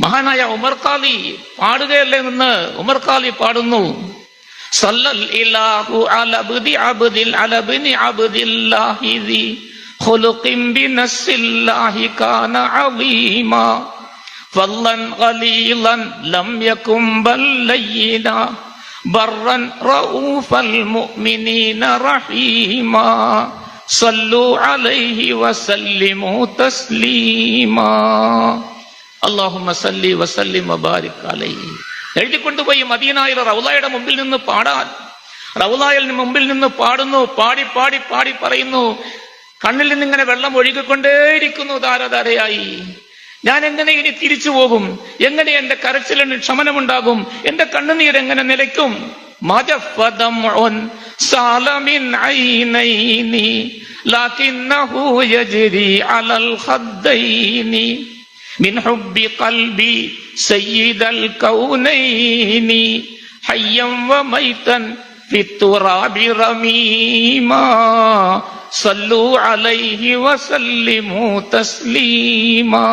മഹാനായ ഉമർ ഖാലി പാടുകയല്ലേ നിന്ന് ഉമർ ഖാലി പാടുന്നു, സല്ലൽ ഇലാഹു അലാ അബ്ദി അബ്ദിൽ അലാ ബിനി അബ്ദില്ലാഹി ദി ഖുലുഖിൻ ബിനസ്സില്ലാഹി കാന അളീമാ ഫല്ലൻ ഖലീലൻ ലം യകും ബല്ലയ്യിന ബർറൻ റഊഫൽ മുഅ്മിനീന റഹീമാ സല്ലു അലൈഹി വസല്ലിമു തസ്ലീമാ അല്ലാഹുമ്മ സല്ലി വസല്ലിം വബാരിക് അലൈഹി. എഴുതിക്കൊണ്ടുപോയി മദീനയിലെ റൗളയുടെ മുമ്പിൽ നിന്ന് പാടാൻ, റൗളയിൽ മുമ്പിൽ നിന്ന് പാടുന്നു. പാടി പാടി പാടി പറയുന്നു, കണ്ണിൽ നിന്നിങ്ങനെ വെള്ളം ഒഴുകിക്കൊണ്ടേയിരിക്കുന്നു ധാരധാരയായി. ഞാൻ എങ്ങനെ ഇനി തിരിച്ചു പോകും? എങ്ങനെ എന്റെ കരച്ചിലിന് ശമനമുണ്ടാകും? എന്റെ കണ്ണുനീരെങ്ങനെ നിലയ്ക്കും? من حب قلبي سيد الكونين حيا وميتا في التراب رميما صلوا عليه وسلموا تسليما.